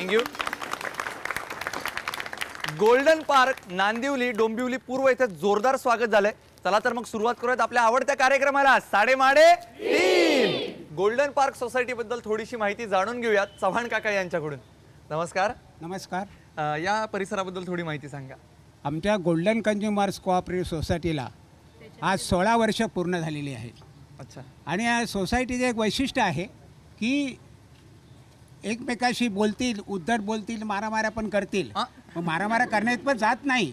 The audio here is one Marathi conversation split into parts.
Thank you. Golden park Nandivali Dombivli पूर्व येथे जोरदार स्वागत झालंय. चला तर मग सुरुवात करूयात आपल्या आवडत्या कार्यक्रमाला. साडेमाडे 3. गोल्डन पार्क सोसायटी बद्दल थोडीशी माहिती जाणून घेऊयात चव्हाण काका यांच्याकडून. नमस्कार. नमस्कार. या परिसराबद्दल थोडी माहिती सांगा. आमच्या गोल्डन कन्झ्युमर्स कोऑपरेटिव्ह सोसायटीला आज 16 वर्ष पूर्ण झालेली आहेत. अच्छा. आणि या सोसायटीचं एक वैशिष्ट्य आहे की एकमेकाशी बोलतील, उद्धट बोलतील, मारामाऱ्या पण करतील. मग मारामाऱ्या करण्यात पण जात नाही,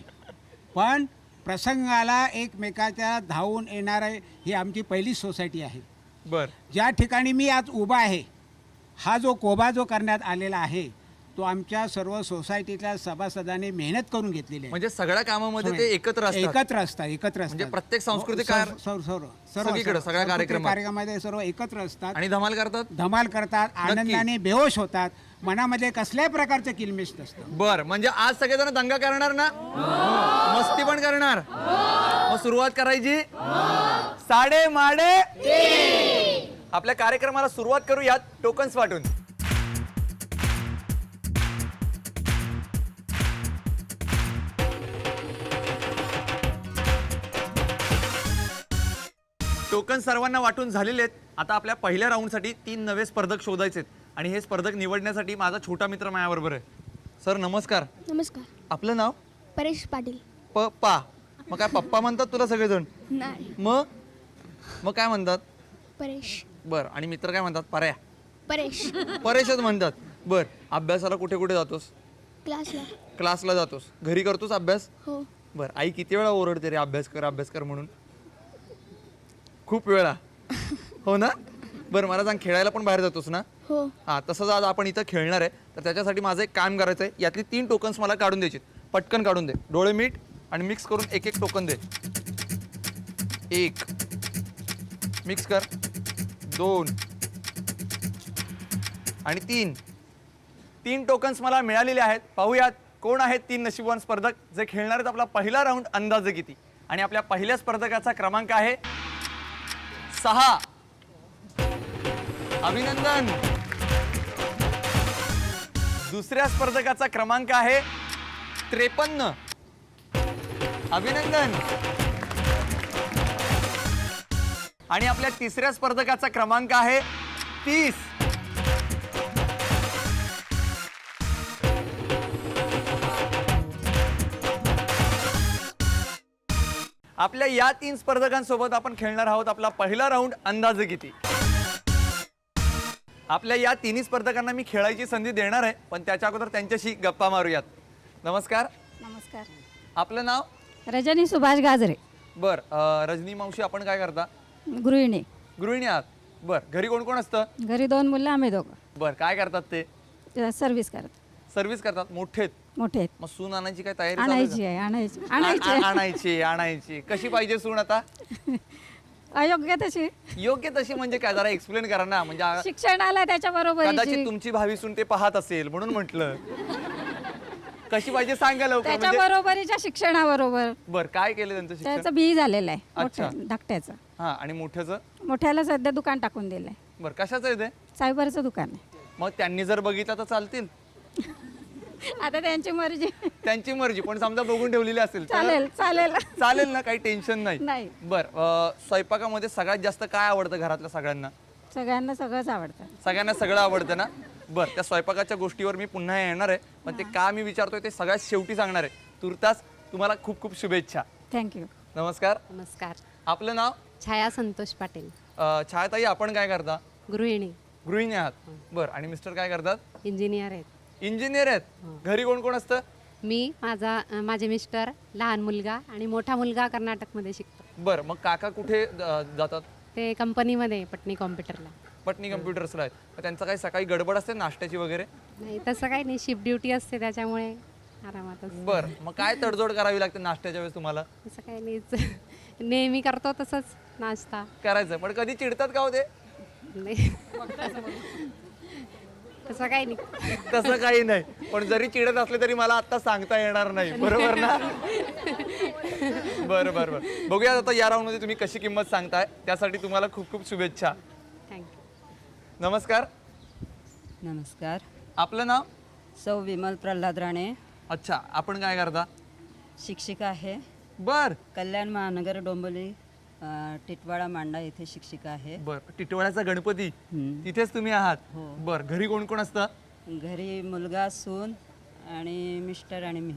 पण प्रसंगाला एकमेकाच्या धावून येणार आहे. ही आमची पहिली सोसायटी आहे. बर. ज्या ठिकाणी मी आज उभा आहे, हा जो कोबा जो करण्यात आलेला आहे तो आमच्या सर्व सोसायटीतल्या सभासदांनी मेहनत करून घेतलेली आहे. म्हणजे सगळ्या कामामध्ये ते एकत्र असतात. म्हणजे प्रत्येक सांस्कृतिक सगळीकडे सगळ्या कार्यक्रमामध्ये सर्व एकत्र असतात आणि धमाल करतात, आनंदाने बेहोश होतात, मनामध्ये कसल्याही प्रकारचं किलमिश नसतं. बर. म्हणजे आज सगळेजण दंगा करणार ना? मस्ती पण करणार. मग सुरुवात करायची. साडेमाडे. आपल्या कार्यक्रमाला सुरुवात करूयात टोकन्स वाटून. टोकन सर्वांना वाटून झालेले आहेत. आता आपल्या पहिल्या राऊंडसाठी 3 नवे स्पर्धक शोधायचे आहेत आणि हे स्पर्धक निवडण्यासाठी माझा छोटा मित्र माझ्याबरोबर आहे. सर नमस्कार. नमस्कार. आपलं नाव? परेश पाटील. पप्पा. मग काय पप्पा म्हणतात तुला सगळेजण? नाही. मग काय म्हणतात? परेश. बर. आणि मित्र काय म्हणतात? पर्या. परेश. परेशच म्हणतात. बर. अभ्यासाला कुठे कुठे जातोस? क्लासला जातोस. घरी करतोस अभ्यास? हो. बर. आई किती वेळा ओरडते रे अभ्यास कर म्हणून? खूप वेळा. हो ना? बरं मला सांग, खेळायला पण बाहेर जातोस ना? हो. हां. तसंच आज आपण इथं खेळणार आहे, तर त्याच्यासाठी माझं एक काम करायचं आहे. यातली 3 टोकन्स मला काढून द्यायची. पटकन काढून दे. डोळे मीट आणि मिक्स करून एक टोकन दे. 1 मिक्स कर, 2 आणि 3 टोकन्स मला मिळालेले आहेत. पाहूयात कोण आहेत 3 नशीबवान स्पर्धक जे खेळणार आहेत आपला पहिला राऊंड अंदाजे किती. आणि आपल्या पहिल्या स्पर्धकाचा क्रमांक आहे 6. अभिनंदन. दुसऱ्या स्पर्धकाचा क्रमांक आहे 53. अभिनंदन. आणि आपल्या तिसऱ्या स्पर्धकाचा क्रमांक आहे 30. आपल्या या 3 स्पर्धकांसोबत आपण खेळणार आहोत आपला पहिला राऊंड अंदाजे किती. आपल्या या 3 स्पर्धकांना मी खेळायची संधी देणार आहे, पण त्याच्या अगोदर त्यांच्याशी गप्पा मारूयात. नमस्कार. नमस्कार. आपलं नाव? रजनी सुभाष गाजरे. बर. रजनी मावशी आपण काय करता? गृहिणी आहात. बर. घरी कोण कोण असतं? घरी 2 मुलं, आम्ही दोघं. बर. काय करतात ते? सर्व्हिस करतात. मोठे आहेत. मग सून आणायची काय तयारी? आणायची. कशी पाहिजे सून आता? योग्य तशी म्हणजे काय, जरा एक्सप्लेन करा ना. म्हणजे शिक्षणाला त्याच्याबरोबर कदाचित तुमची भावी सून ते पाहत असेल म्हणून म्हटलं. कशी पाहिजे सांगा लवकर. त्याच्या बरोबरीच्या शिक्षणाबरोबर. बर. काय केलं त्यांचं शिक्षण? त्याचं बी झालेलं आहे. अच्छा. धाकट्याचं. हा. आणि मोठ्याला सध्या दुकान टाकून दिलंय. बर. कशाचं आहे ते? सायबरचं दुकान आहे. मग त्यांनी जर बघितलं तर चालतील? आता त्यांची मर्जी. पण समजा बघून ठेवलेली असेल चालेल ना, काही टेन्शन नाही. बर. स्वयंपाकामध्ये सगळ्यात जास्त काय आवडतं घरातल्या सगळ्यांना? सगळ्यांना सगळंच आवडतं. सगळ्यांना सगळं आवडतं ना? बर. त्या स्वयंपाकाच्या गोष्टीवर मी पुन्हा येणार आहे, पण ते का मी विचारतोय ते सगळ्यात शेवटी सांगणार आहे. तुर्तास तुम्हाला खूप खूप शुभेच्छा. थँक्यू. नमस्कार. नमस्कार. आपलं नाव? छाया संतोष पाटील. छायाताई आपण काय करता? गृहिणी आहात. बर. आणि मिस्टर काय करतात? इंजिनियर आहेत. घरी कोण कोण असतं? मी, माझे मिस्टर, लहान मुलगा आणि मोठा मुलगा कर्नाटकमध्ये शिकतो. बर. मग काका कुठे जातात? ते कंपनीमध्ये पटनी कॉम्प्युटर्सला आहेत. त्यांचं काही सकाळी गडबड असते नाश्त्याची वगैरे? नाही, तसं काही नाही. शिफ्ट ड्युटी असते त्याच्यामुळे आरामातच. बर. मग काय तडजोड करावी लागते नाश्त्याच्या वेळेस तुम्हाला? तसं काही नाही, नेहमी करतो तसंच नाश्ता करायचं. पण कधी चिडतात का होते? नाही, तसं काही नाही. पण जरी चिडत असले तरी मला आता सांगता येणार नाही. बरोबर ना? बरं. बघूया आता या राऊंड मध्ये तुम्ही कशी किंमत सांगताय. त्यासाठी तुम्हाला खूप खूप शुभेच्छा. थँक्यू. नमस्कार. नमस्कार. आपलं नाव? सौ विमल प्रल्हाद राणे, अच्छा, आपण काय करता? शिक्षिका आहे. बर कल्याण महानगर डोंबिवली टिटवाळा मांडा येथे शिक्षिका आहे. बर टिटवाळ्याचा गणपती हम्म. तिथेच तुम्ही आहात? हो. बर घरी कोण कोण असतं? घरी मुलगा, सून आणि मिस्टर आणि मी.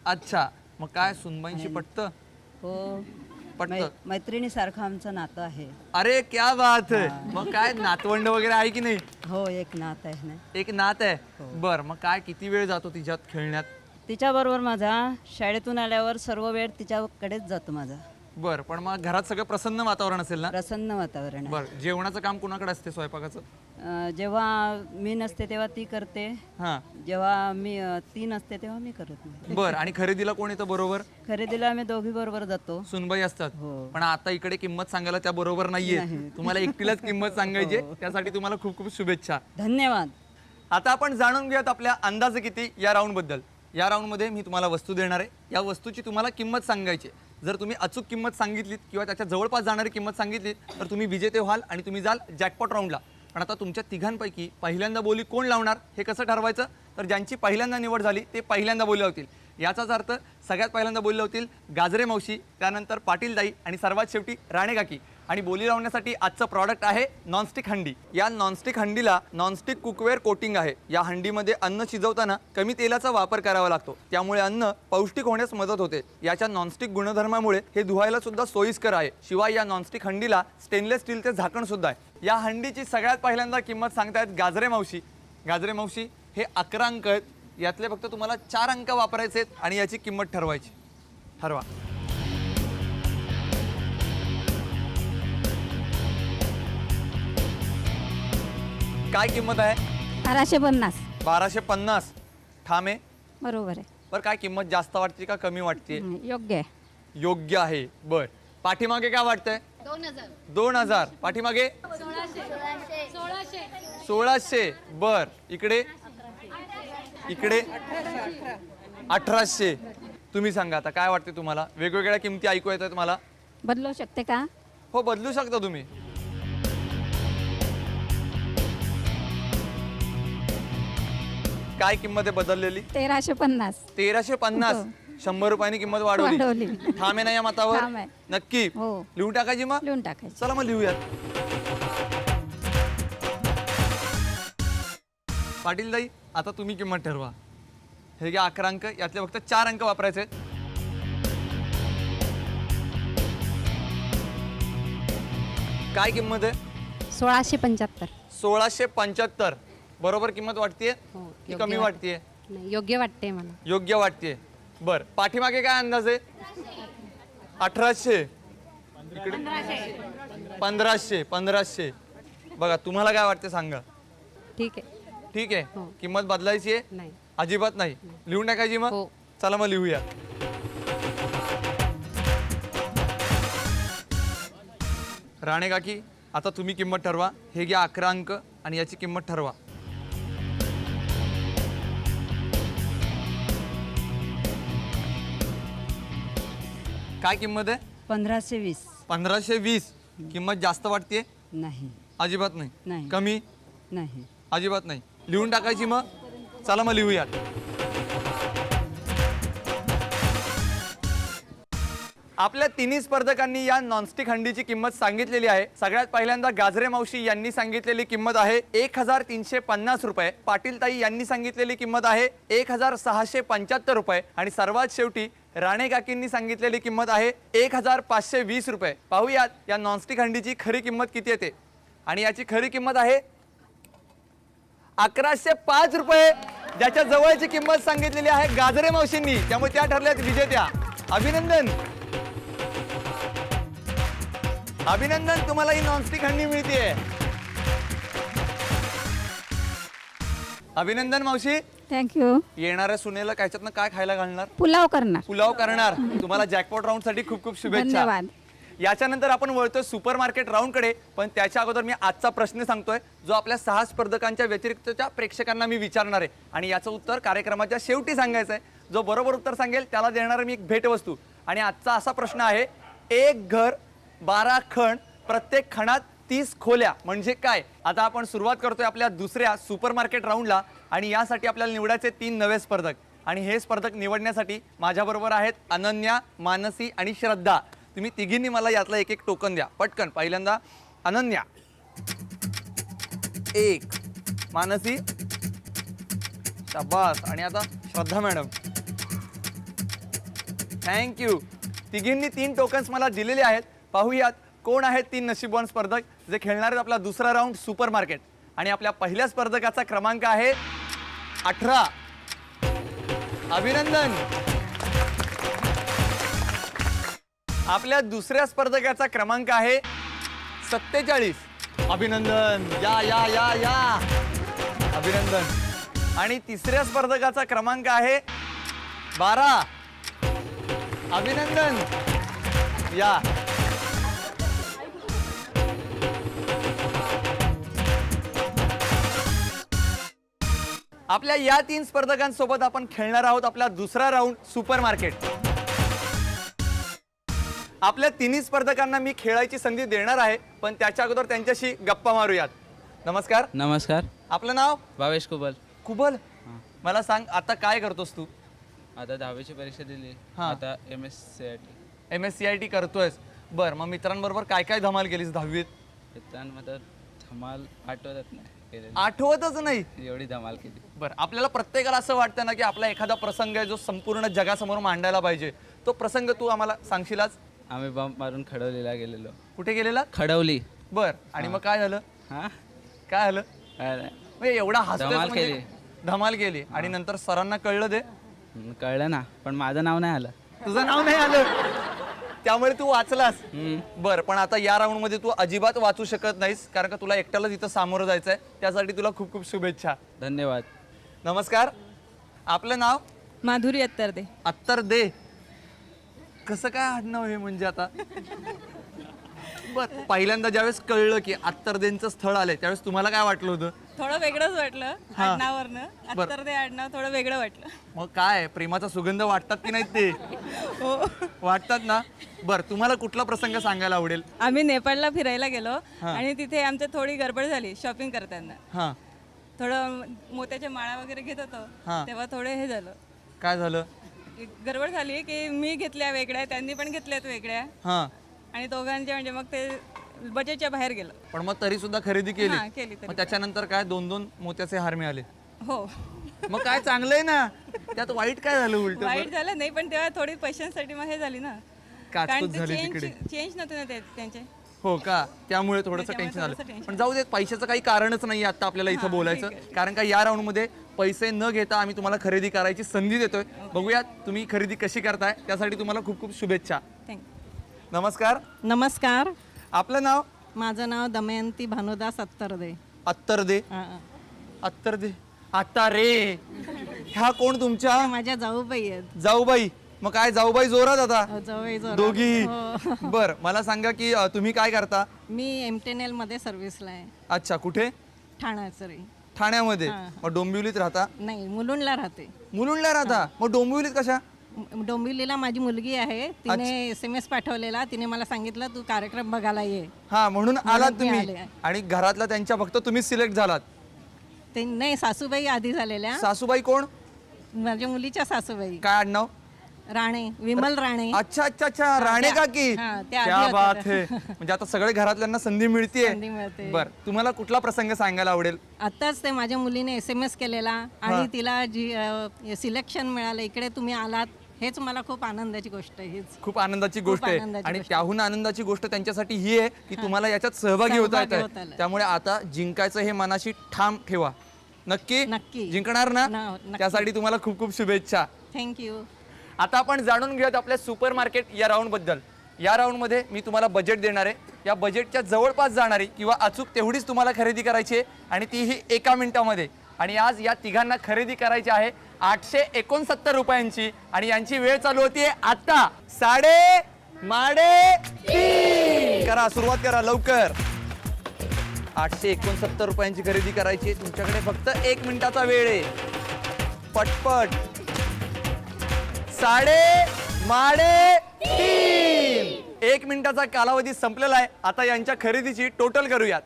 अच्छा, मग काय सुनबाईंशी पटतं? हो, पटतं? मैत्रिणीसारखं आमचं नातं आहे. अरे क्या बात है. मग काय नातवंड वगैरे आहे की नाही? हो, एक नात आहे ना. एक नात आहे. बर मग काय किती वेळ जातो तिच्यात खेळण्यात? तिच्याबरोबर माझा शाळेतून आल्यावर सर्व वेळ तिच्याकडेच जातो माझा. बर पण मग घरात सगळं प्रसन्न वातावरण असेल ना? प्रसन्न वातावरण आहे. बर जेवणाचं काम कोणाकडे असते स्वयंपाकाचं? जेव्हा मी नसते तेव्हा ती करते, हा जेव्हा ती नसते तेव्हा मी करत नाही. बर आणि खरेदीला कोण येतं बरोबर? खरेदीला आम्ही दोघी बरोबर जातो. सुनबाई असतात. हो. पण आता इकडे किंमत सांगायला त्या बरोबर नाहीये. तुम्हाला एकटीलाच किंमत सांगायची आहे. त्यासाठी तुम्हाला खूप खूप शुभेच्छा. धन्यवाद. आता आपण जाणून घेऊयात आपल्या अंदाजे किती या राऊंड बद्दल. या राऊंड मध्ये मी तुम्हाला वस्तू देणार आहे. या वस्तूची तुम्हाला किंमत सांगायची आहे. जर तुम्ही अचूक किंमत सांगितलीत किंवा त्याच्या जवळपास जाणारी किंमत सांगितली तर तुम्ही विजेते व्हाल आणि तुम्ही जाल जॅकपॉट राऊंडला. पण आता तुमच्या तिघांपैकी पहिल्यांदा बोली कोण लावणार हे कसं ठरवायचं? तर ज्यांची पहिल्यांदा निवड झाली ते पहिल्यांदा बोली लावतील. याचाच अर्थ सगळ्यात पहिल्यांदा बोली लावतील गाजरे मावशी, त्यानंतर पाटील दाई आणि सर्वात शेवटी राणे काकी. आणि बोली लावण्यासाठी आजचं प्रॉडक्ट आहे नॉनस्टिक हंडी. या नॉनस्टिक हंडीला नॉनस्टिक कुकवेअर कोटिंग आहे. या हंडीमध्ये अन्न शिजवताना कमी तेलाचा वापर करावा लागतो, त्यामुळे अन्न पौष्टिक होण्यास मदत होते. याच्या नॉनस्टिक गुणधर्मामुळे हे धुवायला सुद्धा सोयीस्कर आहे. शिवाय या नॉनस्टिक हंडीला स्टेनलेस स्टीलचे झाकण सुद्धा आहे. या हंडीची सगळ्यात पहिल्यांदा किंमत सांगतायत गाजरे मावशी. गाजरे मावशी हे 11 अंक आहेत. यातले फक्त तुम्हाला 4 अंक वापरायचे आहेत आणि याची किंमत ठरवायची. ठरवा. काय किंमत आहे? 1250. 1250. ठामे बरोबर आहे. बर काय किंमत जास्त वाटते का कमी वाटते? योग्य आहे. योग्य आहे. बर पाठीमागे काय वाटतंय? 2000. पाठीमागे 1600. बर इकडे 1800. तुम्ही सांगा आता काय वाटते तुम्हाला? वेगवेगळ्या किमती ऐकू येतात तुम्हाला? बदलू शकते का? हो बदलू शकता तुम्ही. काय किंमत आहे बदललेली? 1350. 1350. 100 रुपयांनी किंमत वाढवली. ठाम आहे ना या मतावर? ठाम आहे. नक्की. हो. लिहून टाकायची मग? लिहून टाकायचं. चला मग लिहूयात. पाटील दाई आता तुम्ही किंमत ठरवा. हे घ्या 11 अंक, यातले फक्त 4 अंक वापरायचे. काय किंमत आहे? 1675. 1675. बरोबर किंमत वाटतेय हो, की योग्य कमी वाटतेय? नाही, योग्य वाटते मला. योग्य वाटतेय. बर पाठीमागे काय अंदाज आहे? 1800. इकडे 1500. बघा तुम्हाला काय वाटते सांगा. ठीक आहे. ठीक आहे. हो. किंमत बदलायची आहे? नाही. अजिबात नाही. लिहून टाकायची मग? हो. चला मग लिहूया. राणे काकी आता तुम्ही किंमत ठरवा. हे घ्या 11 अंक आणि याची किंमत ठरवा. काय किंमत आहे? 1520. 1520. किंमत जास्त वाटते? नाही. अजिबात नाही. नाही. कमी? नाही. अजिबात नाही. लिहून टाकायची मग? चला मग लिहूयात. आपल्या तिन्ही स्पर्धकांनी या नॉनस्टिक हंडीची किंमत सांगितलेली आहे. सगळ्यात पहिल्यांदा गाजरे मावशी यांनी सांगितलेली किंमत आहे 1350 रुपये. पाटील ताई यांनी सांगितलेली किंमत आहे 1675 रुपये आणि सर्वात शेवटी राणे काकींनी सांगितलेली किंमत आहे 1520 रुपये. पाहूयात या नॉनस्टिक हंडीची खरी किंमत किती येते. आणि याची खरी किंमत आहे 1105 रुपये, ज्याच्या जवळची किंमत सांगितलेली आहे गाजरे मावशींनी. त्यामुळे त्या ठरल्यात विजेत्या. अभिनंदन. अभिनंदन, तुम्हाला ही नॉनस्टिक हंडी मिळते. अभिनंदन मावशी. थँक्यू. येणाऱ्या सुनेला कायच्यातनं काय खायला घालणार? पुलाव करणार. पुलाव करणार. तुम्हाला जॅकपॉट राऊंड साठी खूप खूप शुभेच्छा. धन्यवाद. याच्यानंतर आपण वळतोय सुपर मार्केट राऊंड कडे. पण त्याच्या अगोदर मी आजचा प्रश्न सांगतोय जो आपल्या 6 स्पर्धकांच्या व्यतिरिक्तच्या प्रेक्षकांना मी विचारणार आहे आणि याचं उत्तर कार्यक्रमाच्या शेवटी सांगायचं आहे. जो बरोबर उत्तर सांगेल त्याला देणार मी एक भेटवस्तू. आणि आजचा असा प्रश्न आहे, एक घर 12 खण, प्रत्येक खणात 30 खोल्या म्हणजे काय? आता आपण सुरुवात करतोय आपल्या दुसऱ्या सुपरमार्केट राऊंडला आणि यासाठी आपल्याला निवडायचे 3 नवे स्पर्धक आणि हे स्पर्धक निवडण्यासाठी माझ्याबरोबर आहेत अनन्या, मानसी आणि श्रद्धा. तुम्ही तिघींनी मला यातला एक एक टोकन द्या पटकन. पहिल्यांदा अनन्या 1, मानसी शाबास आणि आता श्रद्धा मॅडम. थँक्यू. तिघींनी 3 टोकन्स मला दिलेले आहेत. पाहूयात कोण आहेत 3 नशीबवान स्पर्धक जे खेळणार आहेत आपला दुसरा राऊंड सुपर मार्केट. आणि आपल्या पहिल्या स्पर्धकाचा क्रमांक आहे 18. अभिनंदन. आपल्या दुसऱ्या स्पर्धकाचा क्रमांक आहे 47. अभिनंदन. या या या या अभिनंदन. आणि तिसऱ्या स्पर्धकाचा क्रमांक आहे 12. अभिनंदन. या. आपल्या या 3 स्पर्धकांसोबत आपण खेळणार आहोत आपला दुसरा राऊंड सुपर मार्केट. आपल्या 3 स्पर्धकांना मी खेळायची संधी देणार आहे पण त्याच्या अगोदर त्यांच्याशी गप्पा मारूयात. नमस्कार. नमस्कार. आपलं नाव? भावेश कुबल. कुबल. मला सांग आता काय करतोस तू? आता 10वीची परीक्षा दिली. हा. आता MSCIT. MSCIT करतोयस. बर, मग मित्रांबरोबर काय काय धमाल केलीस 10वीत? मित्रांमध्ये धमाल आठवतच नाही केलेली. आठवतच नाही एवढी धमाल केली. बरं, आपल्याला प्रत्येकाला असं वाटतं ना की आपला एखादा प्रसंग आहे जो संपूर्ण जगासमोर मांडायला पाहिजे. तो प्रसंग तू आम्हाला सांगशील आज? आम्ही बंप मारून खडवलीला गेलेलो. कुठे गेलेला? खडवली. बर, आणि मग काय झालं? हा काय झालं? काय नाही. म्हणजे एवढा हसतोयस धमाल म्हणजे केली. धमाल केली आणि नंतर सरांना कळलं ते? कळलं ना, पण माझं नाव नाही आलं. तुझं नाव नाही आलं त्यामुळे तू वाचलास. बर, पण आता या राऊंड मध्ये तू अजिबात वाचू शकत नाहीस कारण का तुला एकट्याला तिथं सामोरं जायचंय. त्यासाठी तुला खूप खूप शुभेच्छा. धन्यवाद. नमस्कार. आपलं नाव? माधुरी अत्तरदे. अत्तर दे. कसं काय आडनाव हे म्हणजे आता? बर, पहिल्यांदा ज्यावेळेस कळलं की अत्तरदेंचं स्थळ आलंय त्यावेळेस तुम्हाला काय वाटलं होतं? थोडं वेगळंच वाटलं हा. आडनावरनं. बरं. अत्तरदे आडनाव थोडं वेगळं वाटलं. मग काय प्रेमाचा सुगंध वाटतात की नाही ते? हो. वाटतात ना. बर, तुम्हाला कुठला प्रसंग सांगायला आवडेल? आम्ही नेपाळला फिरायला गेलो आणि तिथे आमच्या थोडी गडबड झाली शॉपिंग करताना. हा. थोडं मोत्याच्या माळा वगैरे घेत होतो हा. तेव्हा थोडं हे झालं. काय झालं? एक गडबड झाली की मी घेतल्या वेगळ्या त्यांनी पण घेतल्यात वेगळ्या हा. आणि दोघांचे म्हणजे मग ते बजेटच्या बाहेर गेलं. पण मग तरी सुद्धा खरेदी केली. हा, केली तरी. मग त्याच्यानंतर काय 2-2 मोत्याचे हार मिळाले? हो. मग काय चांगलंय ना. त्यात वाईट काय झालं उलट? वाईट झालं नाही पण तेव्हा थोडी पैशांसाठी मग हे झाली ना. काचकूच ते झाली तिकडे. चेंज नव्हते ना त्यांचे. हो का? त्यामुळे थोडंसं त्याच्यामुळे टेन्शन आलं. थोडंसं tension. पण जाऊ देत, पैशाचं काही कारणच नाही आता आपल्याला इथं बोलायचं. कारण का या राऊंड मध्ये पैसे न घेता आम्ही तुम्हाला खरेदी करायची संधी देतोय. बघूयात तुम्ही खरेदी कशी करताय. त्यासाठी तुम्हाला खूप खूप शुभेच्छा. थँक्यू. नमस्कार. नमस्कार. आपलं नाव? माझं नाव दमयंती भानुदास अत्तरदे. अत्तर दे. अत्तर दे. आता रे. ह्या कोण तुमच्या? माझ्या जाऊबाई आहेत. जाऊबाई. मग काय जाऊबाई जोरात आता? जाऊबाई जोरात. दोघी. हो. बर, मला सांगा की तुम्ही काय करता? मी MTNL मध्ये सर्व्हिसला आहे. अच्छा, कुठे? ठाण्यासरी. ठाण्यामध्ये. मग डोंबिवलीत राहता? नाही, मुलुंडला राहते. मुलुंडला राहता? मग डोंबिवलीत कशा? डोंबिवलीला माझी मुलगी आहे. तिने SMS पाठवलेला. तिने मला सांगितलं तू कार्यक्रम बघायला ये. हा, म्हणून आलात मी तुम्ही. आले. आणि घरातला त्यांच्या फक्त तुम्ही सिलेक्ट झालात? ते नाही, सासूबाई आधी झालेल्या. सासूबाई कोण? माझ्या मुलीच्या सासूबाई. काय आडनाव? राणे, विमल राणे. अच्छा अच्छा अच्छा, राणे काकी. हा, त्या क्या आधी बात होत्या. है. म्हणजे आता सगळे घरातल्यांना संधी संधी मिळतीये. मिळते. बर, तुम्हाला कुठला प्रसंग सांगायला आवडेल? आताच ते माझ्या मुलीने SMS केलेला आणि तिला जी सिलेक्शन मिळालं, इकडे तुम्ही आलात, हेच मला खूप आनंदाची गोष्ट आहे. हेच खूप आनंदाची गोष्ट आहे. आनंदाची आणि गोष्ट. त्याहून आनंदाची गोष्ट त्यांच्यासाठी ही आहे की तुम्हाला याच्यात सहभागी होता सहभागी येत होता आहे. आलं. त्यामुळे आता जिंकायचं हे मनाशी ठाम ठेवा. नक्की नक्की. जिंकणार ना? नक्की. त्यासाठी तुम्हाला खूप खूप शुभेच्छा. थँक्यू. आता आपण जाणून घेऊयात आपल्या सुपर मार्केट या राऊंड बद्दल. या राऊंड मध्ये मी तुम्हाला बजेट देणार आहे. या बजेटच्या जवळपास जाणारी किंवा अचूक तेवढीच तुम्हाला खरेदी करायची आहे आणि तीही 1 मिनिटामध्ये. आणि आज या तिघांना खरेदी करायची आहे 869 रुपयांची आणि यांची वेळ चालू होतीये आता 3:30 करा. सुरुवात करा लवकर. 869 रुपयांची खरेदी करायची आहे. तुमच्याकडे फक्त 1 मिनिटाचा वेळ आहे. पटपट. 3:30 1 मिनिटाचा कालावधी संपलेला आहे. आता यांच्या खरेदीची टोटल करूयात.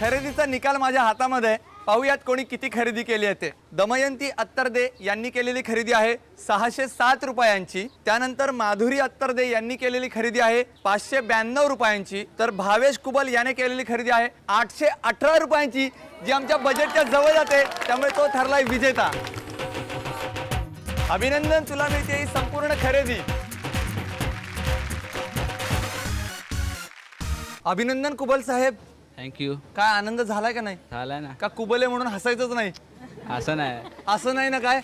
खरेदीचा निकाल माझ्या हातामध्ये आहे. पाहूयात कोणी किती खरेदी केली आहे ते. दमयंती अत्तरदे यांनी केलेली खरेदी आहे 607 रुपयांची. त्यानंतर माधुरी अत्तरदे यांनी केलेली खरेदी आहे 592 रुपयांची. तर भावेश कुबल याने केलेली खरेदी आहे 818 रुपयांची, जी आमच्या बजेटच्या जवळ जाते, त्यामुळे तो ठरलाय विजेता. अभिनंदन, तुला मिळते ही संपूर्ण खरेदी. अभिनंदन कुबल साहेब. थँक्यू. काय आनंद झालाय का नाही? झालाय ना. का कुबले म्हणून हसायचंच नाही? असं नाही. असं नाही ना. काय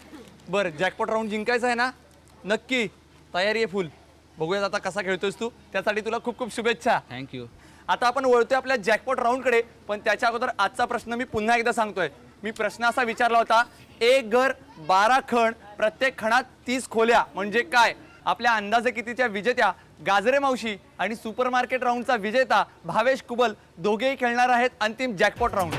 बरं, जॅकपॉट राऊंड जिंकायचं आहे ना? नक्की तयारी आहे फुल. बघूयात आता कसा खेळतोयस तू. त्यासाठी तुला खूप खूप शुभेच्छा. थँक्यू. आता आपण वळतोय आपल्या जॅकपॉट राऊंडकडे, पण त्याच्या अगोदर आजचा प्रश्न मी पुन्हा एकदा सांगतोय. मी प्रश्न असा विचारला होता, एक घर 12 खण, प्रत्येक खणात 30 खोल्या म्हणजे काय? आपल्या अंदाजे कितीच्या विजेत्या गाजरे मावशी आणि सुपरमार्केट राऊंडचा विजेता भावेश कुबल दोघेही खेळणार आहेत अंतिम जॅकपॉट राऊंड.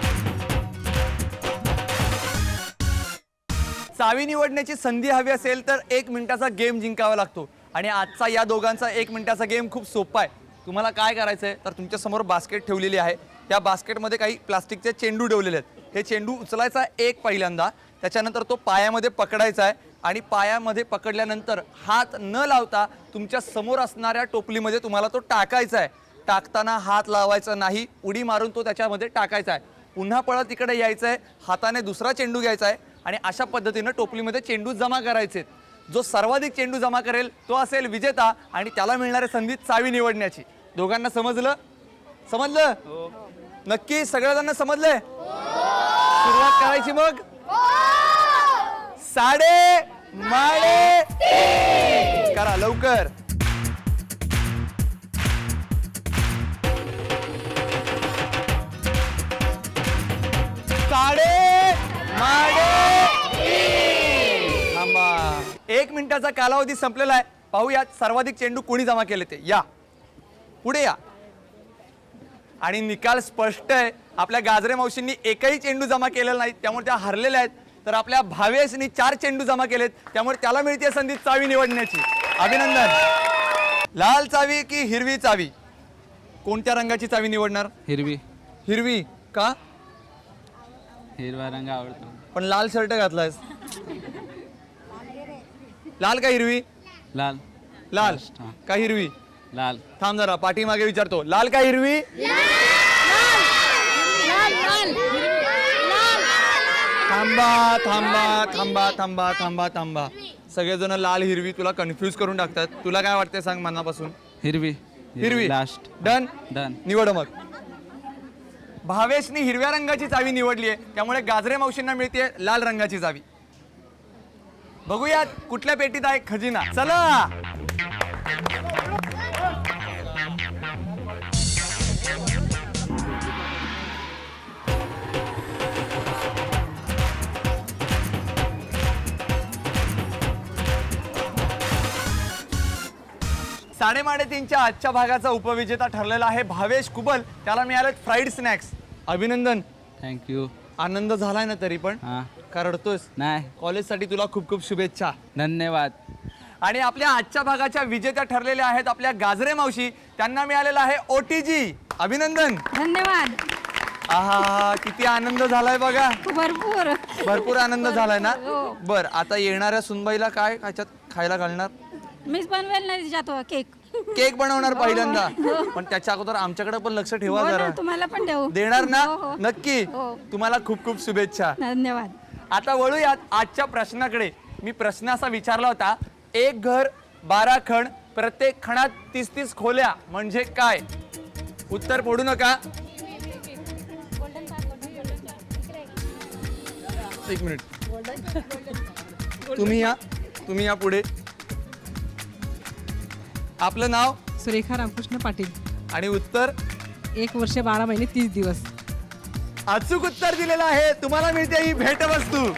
चावी निवडण्याची संधी हवी असेल तर 1 मिनिटाचा गेम जिंकावा लागतो. आणि आजचा या दोघांचा 1 मिनिटाचा गेम खूप सोपा आहे. तुम्हाला काय करायचं आहे तर तुमच्या समोर बास्केट ठेवलेली आहे. त्या बास्केटमध्ये काही प्लास्टिकचे चेंडू ठेवलेले आहेत. हे चेंडू उचलायचा एक पहिल्यांदा, त्याच्यानंतर तो पायामध्ये पकडायचा आहे आणि पायामध्ये पकडल्यानंतर हात न लावता तुमच्या समोर असणाऱ्या टोपलीमध्ये तुम्हाला तो टाकायचा आहे. टाकताना हात लावायचा नाही, उडी मारून तो त्याच्यामध्ये टाकायचा आहे. पुन्हा पळत इकडे यायचं आहे, हाताने दुसरा चेंडू घ्यायचा आहे आणि अशा पद्धतीनं टोपलीमध्ये चेंडू जमा करायचे. जो सर्वाधिक चेंडू जमा करेल तो असेल विजेता आणि त्याला मिळणारी संधी चावी निवडण्याची. दोघांना समजलं? समजलं? नक्की सगळेजण समजले? सुरुवात करायची मग. साडे माडे करा लवकर. साडे माडे. थांबा, 1 मिनिटाचा कालावधी संपलेला आहे. पाहूयात सर्वाधिक चेंडू कोणी जमा केले ते. या पुढे या. आणि निकाल स्पष्ट आहे. आपल्या गाजरे मावशींनी एकही चेंडू जमा केलेला नाही, त्यामुळे त्या हरलेल्या आहेत. तर आपल्या भावेशनी 4 चेंडू जमा केलेत, त्यामुळे त्याला मिळते संधी चावी निवडण्याची. अभिनंदन. लाल चावी की हिरवी चावी? कोणत्या रंगाची चावी निवडणार? हिरवी. हिरवी का? हिरवा रंग आवडतो. पण लाल शर्ट घातलायस. लाल का हिरवी? लाल. लाल हां. का हिरवी? लाल. थांब जरा, पाठीमागे विचारतो. लाल का हिरवी? थांबा थांबा थांबा थांबा थांबा थांबा. सगळेजण लाल हिरवी तुला कन्फ्यूज करून टाकतात. तुला काय वाटतंय सांग मनापासून? हिरवी. हिरवी. लास्ट. डन. डन. निवड मग. भावेशनी हिरव्या रंगाची चावी निवडली आहे, त्यामुळे गाजरे मावशींना मिळते लाल रंगाची चावी. बघूयात कुठल्या पेटीत आहे खजिना. चला. साडेमाडे 3च्या आजच्या भागाचा उपविजेता ठरलेला आहे भावेश कुबल. त्याला मिळाले फ्राईड स्नॅक्स. अभिनंदन. थँक्यू. आनंद झालाय ना तरी पण? हां. का रडतोयस? नाही. कॉलेजसाठी तुला खूप खूप शुभेच्छा. धन्यवाद. आणि आपल्या आजच्या भागाच्या विजेत्या ठरलेल्या आहेत आपल्या गाजरे मावशी. त्यांना मिळालेला आहे OTG. अभिनंदन. धन्यवाद. आहा, किती आनंद झालाय बघा. भरपूर भरपूर आनंद झालाय ना. बर, आता येणाऱ्या सुनबाईला काय ह्याच्यात खायला घालणार? मीच बनवेल ना तिच्यात केक. केक बनवणार पहिल्यांदा, पण त्याच्या अगोदर आमच्याकडे पण लक्ष ठेवा हो ना, जरा. तुम्हाला पण देऊ. देणार ना? हो, हो. नक्की. हो. तुम्हाला खूप खूप शुभेच्छा. धन्यवाद. आता वळूयात आजच्या प्रश्नाकडे. मी प्रश्न असा विचारला होता, एक घर 12 खण, प्रत्येक खणात 30-30 खोल्या म्हणजे काय? उत्तर पडू नका. 1 मिनिट. तुम्ही या पुढे. आपलं नाव? सुरेखा रामकृष्ण पाटील. आणि उत्तर? 1 वर्ष 12 महिने 30 दिवस. अचूक उत्तर दिलेलं आहे. तुम्हाला मिळते ही भेटवस्तू.